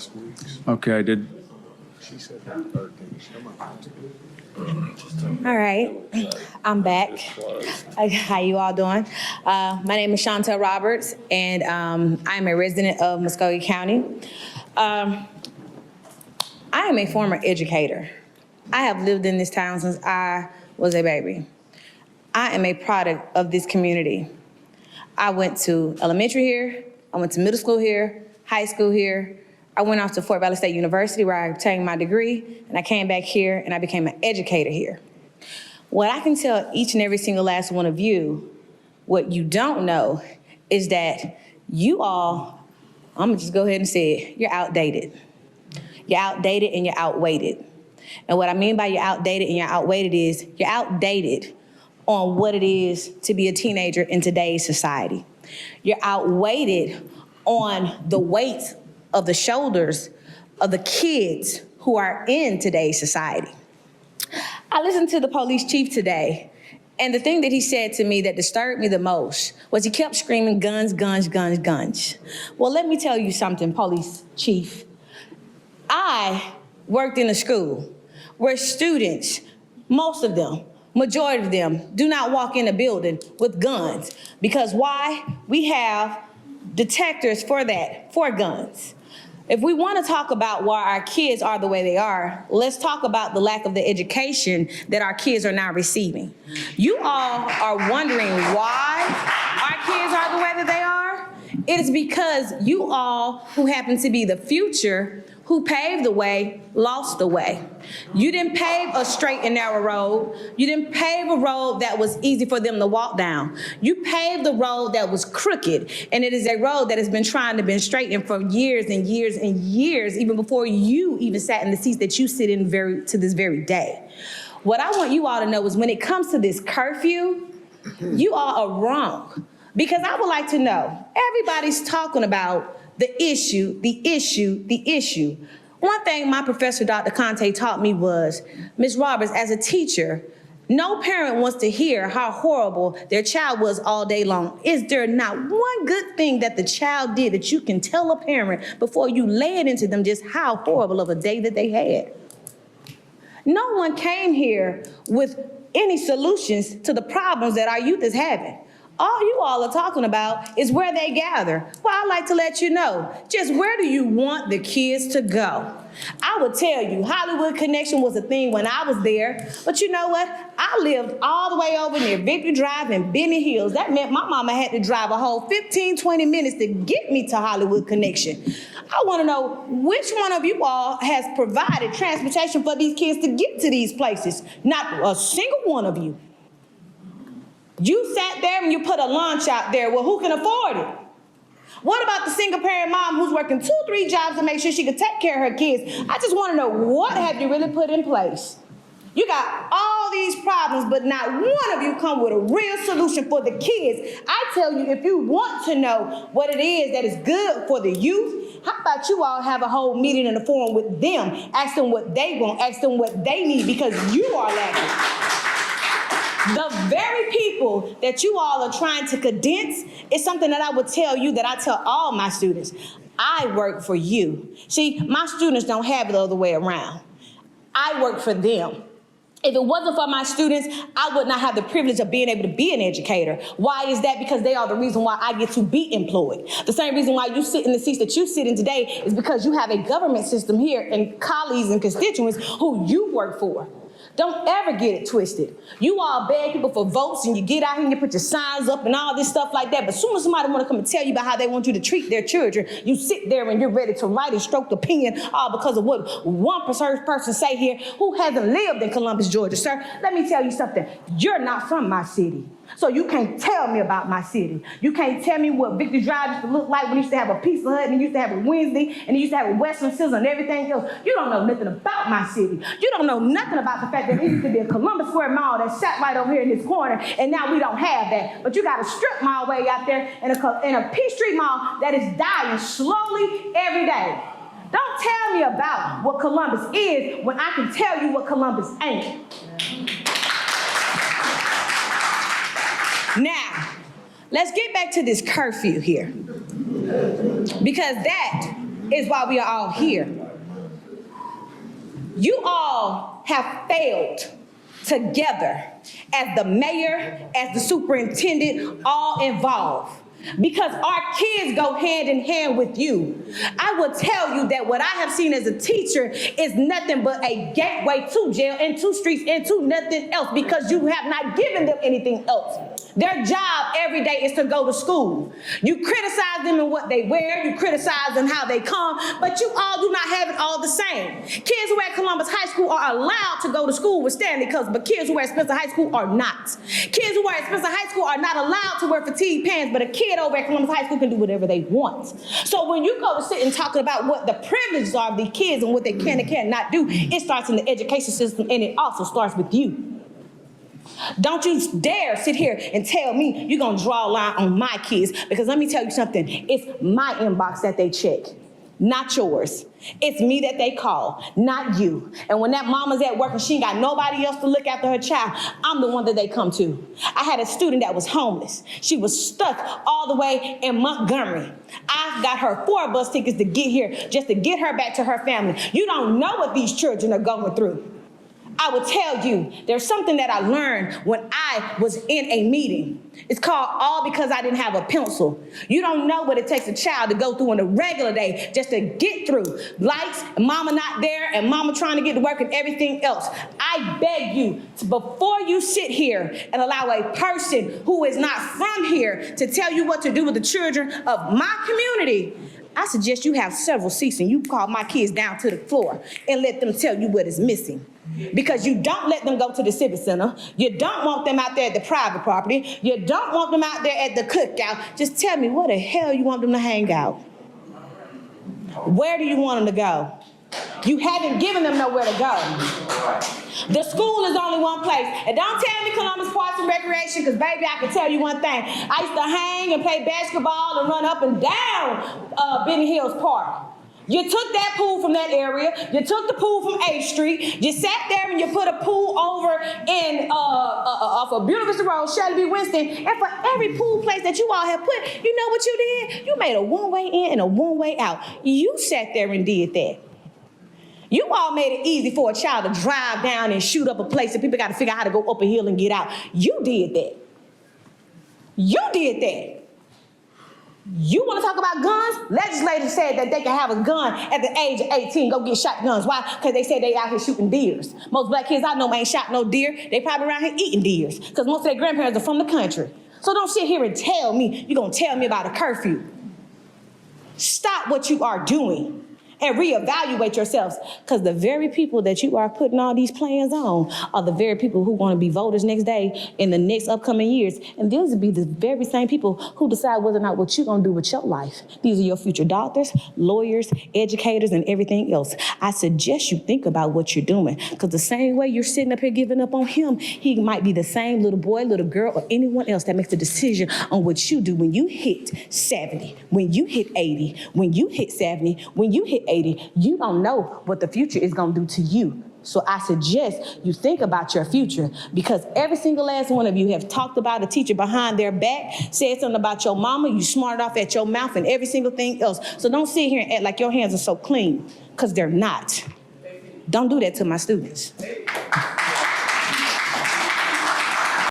last week's. Okay, I did. She said her 13th. All right, I'm back. How you all doing? My name is Chantel Roberts, and I'm a resident of Muskogee County. I am a former educator. I have lived in this town since I was a baby. I am a product of this community. I went to elementary here, I went to middle school here, high school here. I went off to Fort Valley State University where I obtained my degree, and I came back here and I became an educator here. What I can tell each and every single last one of you, what you don't know is that you all, I'm gonna just go ahead and say it, you're outdated. You're outdated and you're outweighted. And what I mean by you're outdated and you're outweighted is you're outdated on what it is to be a teenager in today's society. You're outweighted on the weight of the shoulders of the kids who are in today's society. I listened to the police chief today, and the thing that he said to me that disturbed me the most was he kept screaming, guns, guns, guns, guns. Well, let me tell you something, police chief. I worked in a school where students, most of them, majority of them, do not walk in a building with guns. Because why? We have detectors for that, for guns. If we want to talk about why our kids are the way they are, let's talk about the lack of the education that our kids are now receiving. You all are wondering why our kids are the way that they are? It is because you all, who happen to be the future, who paved the way, lost the way. You didn't pave a straight and narrow road. You didn't pave a road that was easy for them to walk down. You paved the road that was crooked, and it is a road that has been trying to be straightened for years and years and years, even before you even sat in the seats that you sit in to this very day. What I want you all to know is when it comes to this curfew, you all are wrong. Because I would like to know, everybody's talking about the issue, the issue, the issue. One thing my professor, Dr. Conte, taught me was, Ms. Roberts, as a teacher, no parent wants to hear how horrible their child was all day long. Is there not one good thing that the child did that you can tell a parent before you lay it into them just how horrible of a day that they had? No one came here with any solutions to the problems that our youth is having. All you all are talking about is where they gather. Well, I'd like to let you know, just where do you want the kids to go? I would tell you, Hollywood Connection was a thing when I was there, but you know what? I lived all the way over near Victory Drive and Benny Hills. That meant my mama had to drive a whole 15, 20 minutes to get me to Hollywood Connection. I want to know which one of you all has provided transportation for these kids to get to these places. Not a single one of you. You sat there and you put a lunch out there. Well, who can afford it? What about the single parent mom who's working 2, 3 jobs to make sure she can take care of her kids? I just want to know, what have you really put in place? You got all these problems, but not one of you come with a real solution for the kids. I tell you, if you want to know what it is that is good for the youth, how about you all have a whole meeting in the forum with them, ask them what they want, ask them what they need, because you are lacking. The very people that you all are trying to condense is something that I would tell you, that I tell all my students. I work for you. See, my students don't have it the other way around. I work for them. If it wasn't for my students, I would not have the privilege of being able to be an educator. Why is that? Because they are the reason why I get to be employed. The same reason why you sit in the seats that you sit in today is because you have a government system here and colleagues and constituents who you work for. Don't ever get it twisted. You all beg people for votes and you get out here and you put your signs up and all this stuff like that. But as soon as somebody want to come and tell you about how they want you to treat their children, you sit there and you're ready to write and stroke the pen all because of what one person say here who hasn't lived in Columbus, Georgia. Sir, let me tell you something. You're not from my city. So you can't tell me about my city. You can't tell me what Victory Drive used to look like when you used to have a Pizza Hut and you used to have a Wednesday and you used to have a Western Sizzle and everything else. You don't know nothing about my city. You don't know nothing about the fact that there used to be a Columbus Square Mall that sat right over here in this corner, and now we don't have that. But you got a strip mall way out there and a Peachtree Mall that is dying slowly every day. Don't tell me about what Columbus is when I can tell you what Columbus ain't. Now, let's get back to this curfew here. Because that is why we are all here. You all have failed together as the mayor, as the superintendent, all involved. Because our kids go hand in hand with you. I will tell you that what I have seen as a teacher is nothing but a gateway to jail and to streets and to nothing else, because you have not given them anything else. Their job every day is to go to school. You criticize them in what they wear, you criticize them how they come, but you all do not have it all the same. Kids who are at Columbus High School are allowed to go to school with Stanley Cups, but kids who are at Spencer High School are not. Kids who are at Spencer High School are not allowed to wear fatigue pants, but a kid over at Columbus High School can do whatever they want. So when you go to sit and talk about what the privileges are of these kids and what they can and cannot do, it starts in the education system, and it also starts with you. Don't you dare sit here and tell me you're gonna draw a line on my kids, because let me tell you something, it's my inbox that they check, not yours. It's me that they call, not you. And when that mama's at work and she ain't got nobody else to look after her child, I'm the one that they come to. I had a student that was homeless. She was stuck all the way in Montgomery. I got her 4 bus tickets to get here just to get her back to her family. You don't know what these children are going through. I will tell you, there's something that I learned when I was in a meeting. It's called All Because I Didn't Have a Pencil. You don't know what it takes a child to go through on a regular day just to get through. Lights, and mama not there, and mama trying to get to work and everything else. I beg you, before you sit here and allow a person who is not from here to tell you what to do with the children of my community, I suggest you have several seats and you call my kids down to the floor and let them tell you what is missing. Because you don't let them go to the Civic Center. You don't want them out there at the private property. You don't want them out there at the cookout. Just tell me, where the hell you want them to hang out? Where do you want them to go? You haven't given them nowhere to go. The school is only one place. And don't tell me Columbus Parks and Recreation, because baby, I can tell you one thing. I used to hang and play basketball and run up and down Benny Hills Park. You took that pool from that area. You took the pool from 8th Street. You sat there and you put a pool over in off of Buena Vista Road, Shelby Winston. And for every pool place that you all have put, you know what you did? You made a one-way in and a one-way out. You sat there and did that. You all made it easy for a child to drive down and shoot up a place and people got to figure out how to go up a hill and get out. You did that. You did that. You want to talk about guns? Legislators said that they can have a gun at the age of 18, go get shotguns. Why? Because they say they out here shooting deers. Most black kids I know ain't shot no deer. They probably around here eating deers because most of their grandparents are from the country. So don't sit here and tell me you're going to tell me about a curfew. Stop what you are doing and reevaluate yourselves, because the very people that you are putting all these plans on are the very people who want to be voters next day in the next upcoming years. And these will be the very same people who decide whether or not what you're going to do with your life. These are your future doctors, lawyers, educators, and everything else. I suggest you think about what you're doing, because the same way you're sitting up here giving up on him, he might be the same little boy, little girl, or anyone else that makes a decision on what you do when you hit 70, when you hit 80, when you hit 70, when you hit 80, you don't know what the future is going to do to you. So I suggest you think about your future, because every single last one of you have talked about a teacher behind their back, said something about your mama, you smarted off at your mouth and every single thing else. So don't sit here and act like your hands are so clean, because they're not. Don't do that to my students.